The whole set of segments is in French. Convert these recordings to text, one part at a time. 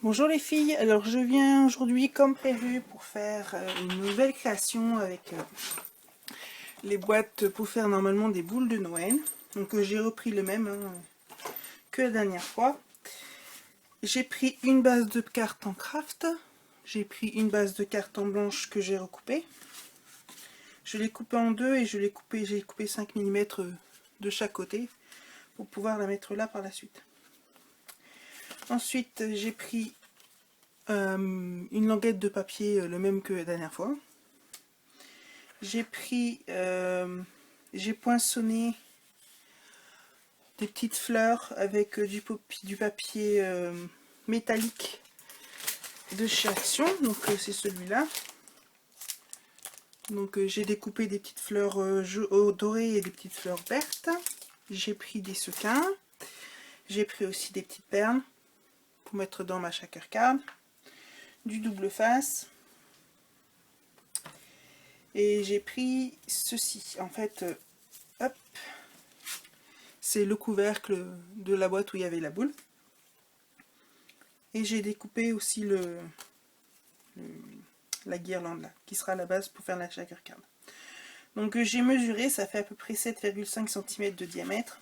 Bonjour les filles, alors je viens aujourd'hui comme prévu pour faire une nouvelle création avec les boîtes pour faire normalement des boules de Noël. Donc j'ai repris le même que la dernière fois. J'ai pris une base de cartes en craft, j'ai pris une base de cartes en blanche que j'ai recoupée. Je l'ai coupée en deux et j'ai coupé 5 mm de chaque côté pour pouvoir la mettre là par la suite. Ensuite j'ai pris une languette de papier, le même que la dernière fois. J'ai j'ai poinçonné des petites fleurs avec du papier métallique de chez Action, donc c'est celui-là. Donc j'ai découpé des petites fleurs dorées et des petites fleurs vertes. J'ai pris des sequins. J'ai pris aussi des petites perles pour mettre dans ma shaker card. Du double face. Et j'ai pris ceci. En fait, hop, c'est le couvercle de la boîte où il y avait la boule. Et j'ai découpé aussi la guirlande là, qui sera la base pour faire la shaker card. Donc j'ai mesuré, ça fait à peu près 7,5 cm de diamètre.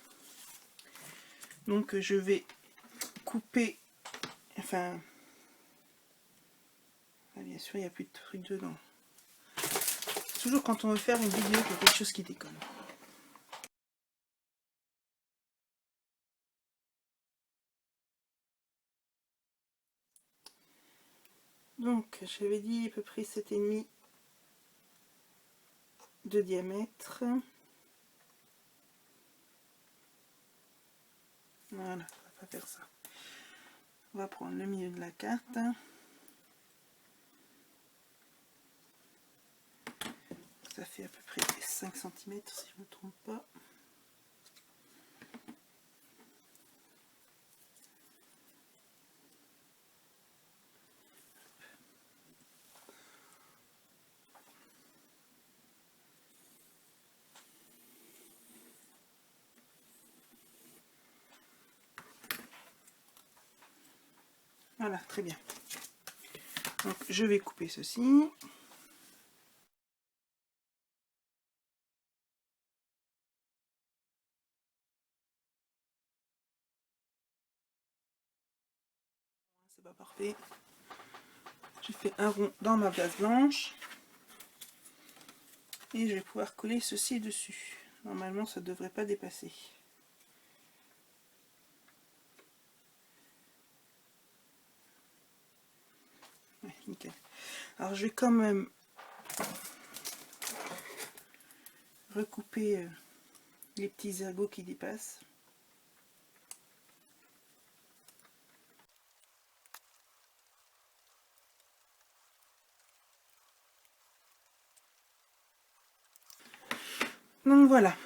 Donc je vais couper, enfin, bien sûr il n'y a plus de trucs dedans. Toujours quand on veut faire une vidéo, il y a quelque chose qui déconne. Donc j'avais dit à peu près 7,5 de diamètre. Voilà, on va pas faire ça. On va prendre le milieu de la carte. Ça fait à peu près 5 cm si je ne me trompe pas. Voilà, très bien. Donc je vais couper ceci. C'est pas parfait. J'ai fait un rond dans ma base blanche. Et je vais pouvoir coller ceci dessus. Normalement ça ne devrait pas dépasser. Ouais, nickel. Alors je vais quand même recouper les petits ergots qui dépassent. Donc voilà.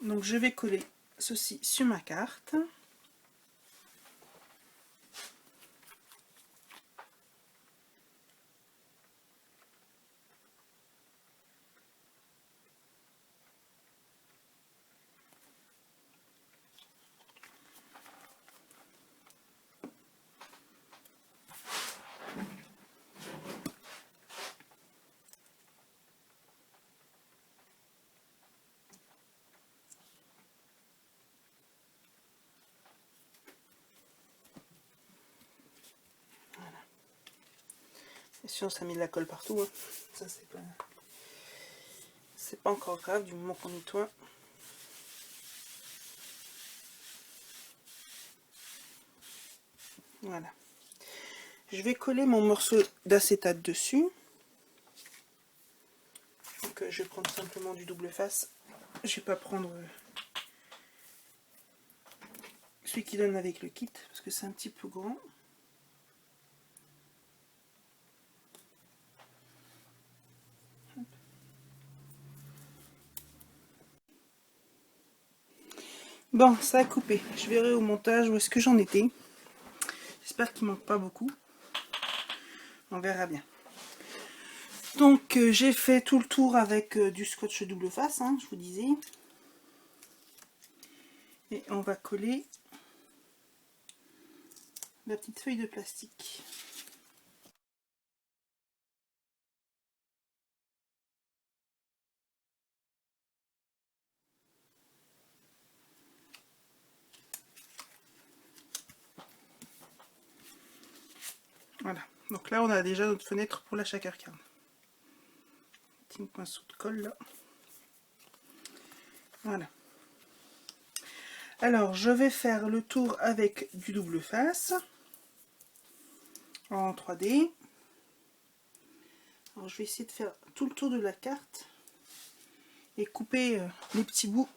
Donc je vais coller ceci sur ma carte. Voilà. Bien sûr, ça met de la colle partout. Hein. Ça c'est pas encore grave du moment qu'on nettoie. Voilà. Je vais coller mon morceau d'acétate dessus. Donc je vais prendre simplement du double face. Je vais pas prendre celui qui donne avec le kit parce que c'est un petit peu grand. Bon, ça a coupé. Je verrai au montage où est-ce que j'en étais. J'espère qu'il manque pas beaucoup. On verra bien. Donc j'ai fait tout le tour avec du scotch double face, hein, je vous disais. Et on va coller la petite feuille de plastique. Voilà, donc là on a déjà notre fenêtre pour la chacarcarne. Petit pinceau de colle là. Voilà. Alors je vais faire le tour avec du double face en 3D. Alors je vais essayer de faire tout le tour de la carte et couper les petits bouts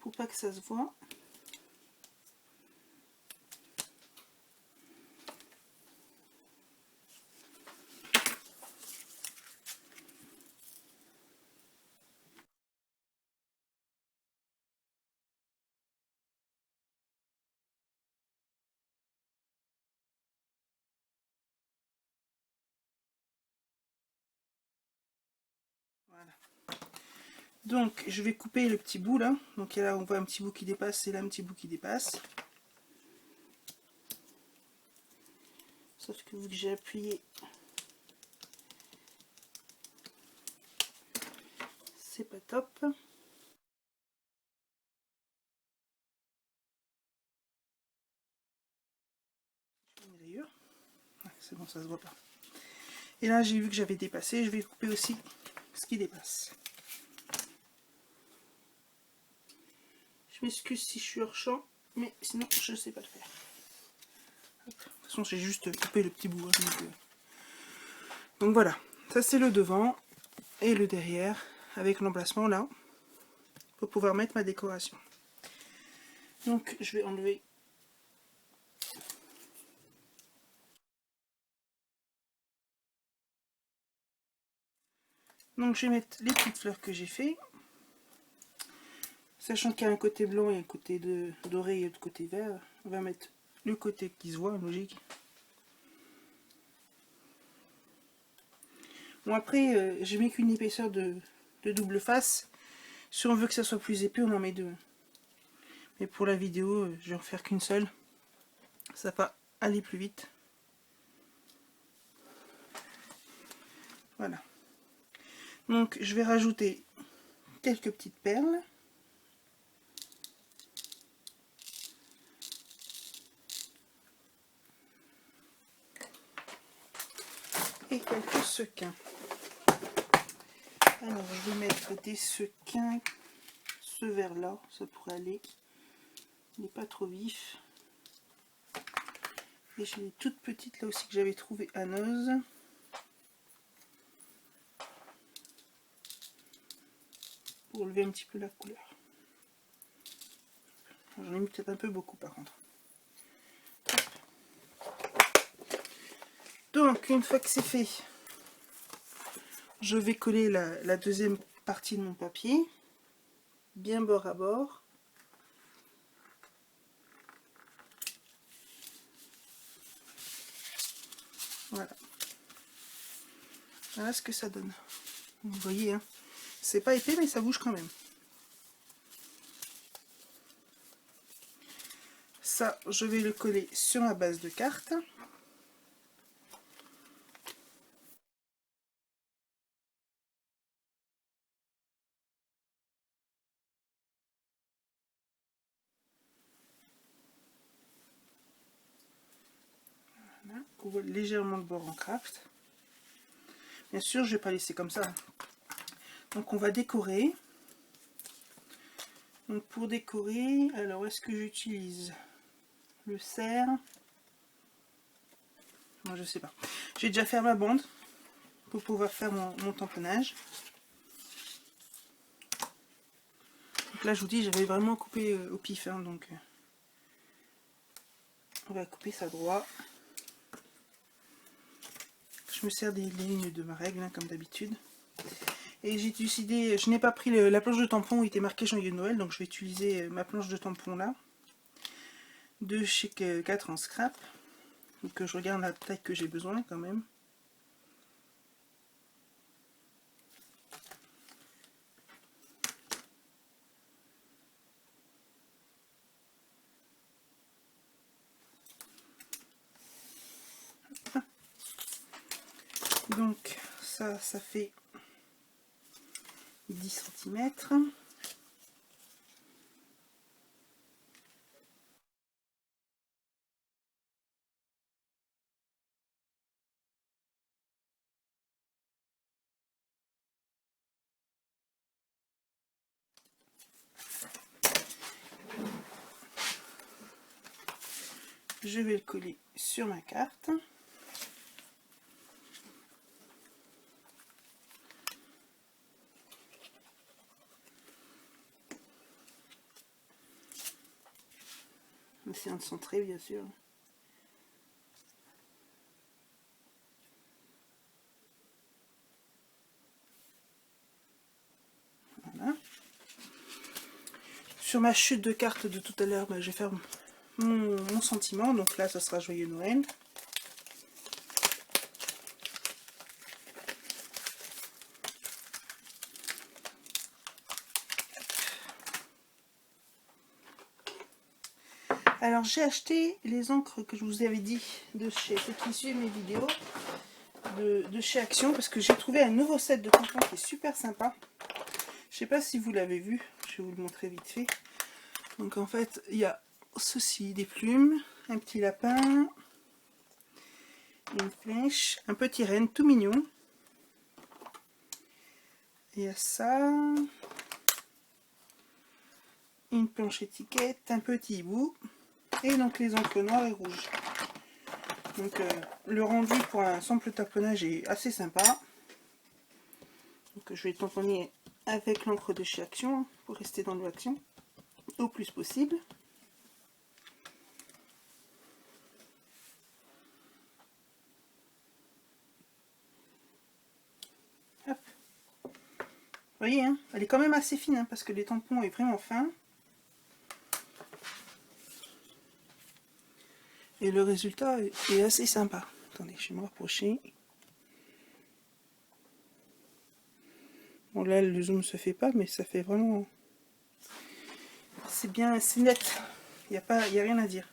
pour pas que ça se voit. Voilà. Donc je vais couper le petit bout là. Donc là on voit un petit bout qui dépasse et là un petit bout qui dépasse. Sauf que vu que j'ai appuyé, c'est pas top. C'est bon, ça se voit pas. Et là j'ai vu que j'avais dépassé, je vais couper aussi ce qui dépasse. Je m'excuse si je suis hors champ, mais sinon je sais pas le faire. Hop. De toute façon j'ai juste coupé le petit bout. Hein, donc voilà, ça c'est le devant et le derrière avec l'emplacement là pour pouvoir mettre ma décoration. Donc je vais enlever donc je vais mettre les petites fleurs que j'ai fait, sachant qu'il y a un côté blanc et un côté doré et l'autre côté vert. On va mettre le côté qui se voit, logique. Bon après je mets qu'une épaisseur de double face. Si on veut que ça soit plus épais, on en met deux. Mais pour la vidéo, je vais en faire qu'une seule. Ça va aller plus vite. Voilà. Donc je vais rajouter quelques petites perles. Et quelques sequins. Alors je vais mettre des sequins, ce vert là, ça pourrait aller. Il n'est pas trop vif. Et j'ai des toutes petites là aussi que j'avais trouvé à Noz. Pour lever un petit peu la couleur. J'en ai mis peut-être un peu beaucoup par contre. Donc une fois que c'est fait, je vais coller la deuxième partie de mon papier, bien bord à bord. Voilà. Voilà ce que ça donne. Vous voyez, hein, c'est pas épais mais ça bouge quand même. Ça, je vais le coller sur ma base de carte. Voilà, couvre légèrement le bord en craft. Bien sûr, je vais pas laisser comme ça. Donc on va décorer. Donc pour décorer, alors est-ce que j'utilise le cerf? Non, je sais pas. J'ai déjà fait ma bande pour pouvoir faire mon tamponnage. Donc là je vous dis, j'avais vraiment coupé au pif, hein, donc on va couper ça droit. Je me sers des lignes de ma règle, hein, comme d'habitude. Et j'ai décidé, je n'ai pas pris la planche de tampon où il était marqué Joyeux Noël, donc je vais utiliser ma planche de tampon là, de chez 4 en scrap. Donc je regarde la taille que j'ai besoin quand même. Donc ça fait 10 centimètres. Je vais le coller sur ma carte. En essayant de centrer, bien sûr. Voilà. Sur ma chute de cartes de tout à l'heure, je vais faire mon sentiment. Donc là, ça sera Joyeux Noël. Alors j'ai acheté les encres que je vous avais dit de chez ceux qui suivent mes vidéos de chez Action, parce que j'ai trouvé un nouveau set de tampons qui est super sympa. Je sais pas si vous l'avez vu, je vais vous le montrer vite fait. Donc en fait il y a ceci, des plumes, un petit lapin, une flèche, un petit renne tout mignon. Il y a ça, une planche étiquette, un petit hibou, et donc les encres noires et rouges. Donc le rendu pour un simple tamponnage est assez sympa. Donc je vais tamponner avec l'encre de chez Action pour rester dans l'action au plus possible. Hop. Vous voyez, hein, elle est quand même assez fine, hein, parce que les tampons est vraiment fin. Et le résultat est assez sympa. Attendez, je vais me rapprocher. Bon là le zoom se fait pas, mais ça fait vraiment... C'est bien, c'est net. Il n'y a rien à dire.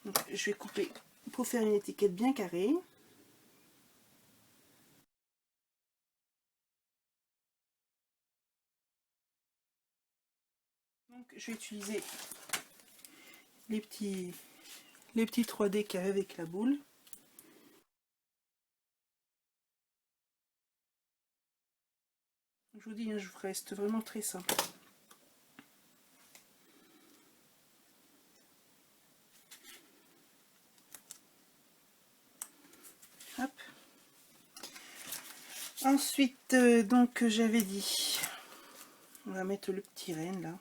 Donc, je vais couper pour faire une étiquette bien carrée. Donc je vais utiliser les petits 3D qu'il y avait avec la boule. Je vous dis, hein, je vous reste vraiment très simple. Hop. Ensuite, donc j'avais dit, on va mettre le petit renne là.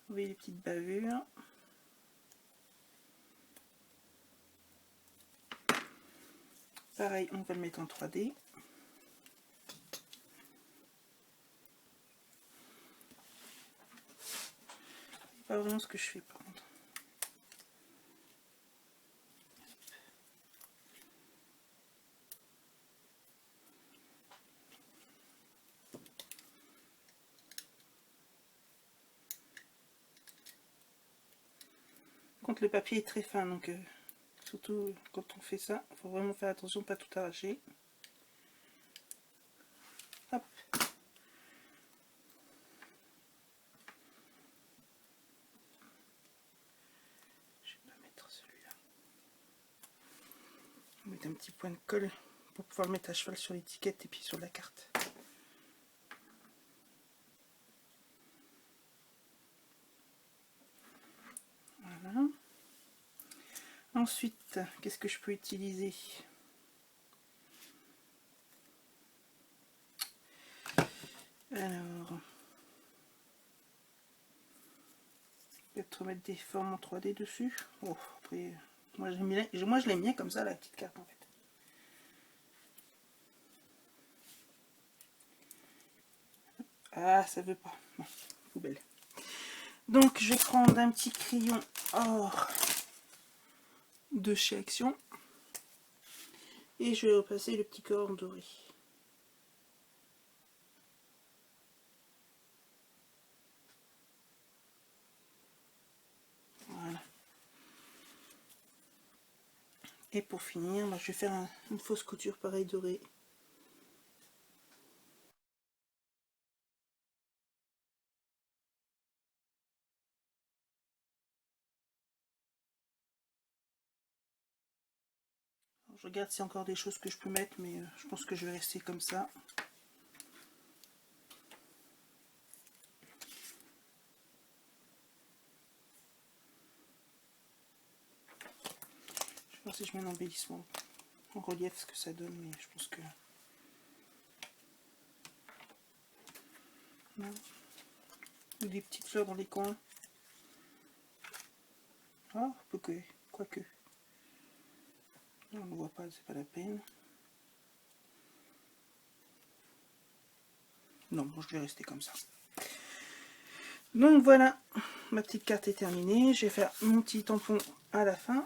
Vous voyez les petites bavures. Pareil, on va le mettre en 3D. C'est pas vraiment ce que je fais par contre. Contre le papier est très fin, donc surtout quand on fait ça, il faut vraiment faire attention de ne pas tout arracher. Hop. Je vais pas mettre celui-là. On va mettre un petit point de colle pour pouvoir le mettre à cheval sur l'étiquette et puis sur la carte. Voilà. Ensuite, qu'est-ce que je peux utiliser? Alors, peut-être mettre des formes en 3D dessus. Oh, après, moi je l'aime bien comme ça, la petite carte en fait. Ah, ça veut pas. Bon, poubelle. Donc je vais prendre un petit crayon or de chez Action et je vais repasser le petit corps en doré. Voilà. Et pour finir, je vais faire une fausse couture pareil dorée. Je regarde s'il y a encore des choses que je peux mettre, mais je pense que je vais rester comme ça. Je sais pas si je mets un embellissement en relief ce que ça donne, mais je pense que... Non. Ou des petites fleurs dans les coins. Ah, quoique. On ne voit pas, c'est pas la peine. Non, bon, je vais rester comme ça. Donc voilà, ma petite carte est terminée. Je vais faire mon petit tampon à la fin,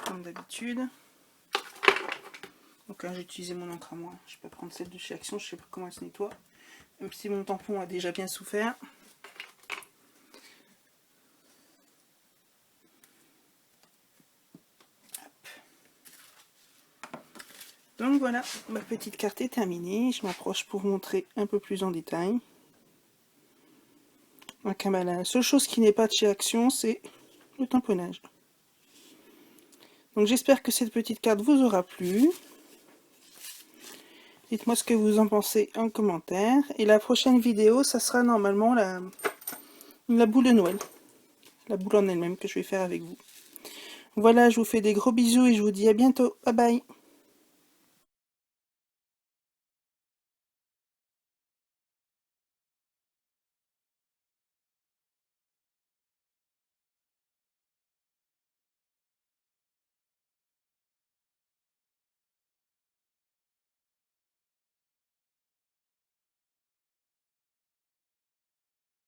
comme d'habitude. Donc là, j'ai utilisé mon encre à moi. Je peux prendre celle de chez Action, je sais pas comment elle se nettoie. Même si mon tampon a déjà bien souffert. Donc voilà, ma petite carte est terminée. Je m'approche pour vous montrer un peu plus en détail. Donc la seule chose qui n'est pas de chez Action, c'est le tamponnage. Donc j'espère que cette petite carte vous aura plu. Dites-moi ce que vous en pensez en commentaire. Et la prochaine vidéo, ça sera normalement la boule de Noël. La boule en elle-même que je vais faire avec vous. Voilà, je vous fais des gros bisous et je vous dis à bientôt. Bye bye.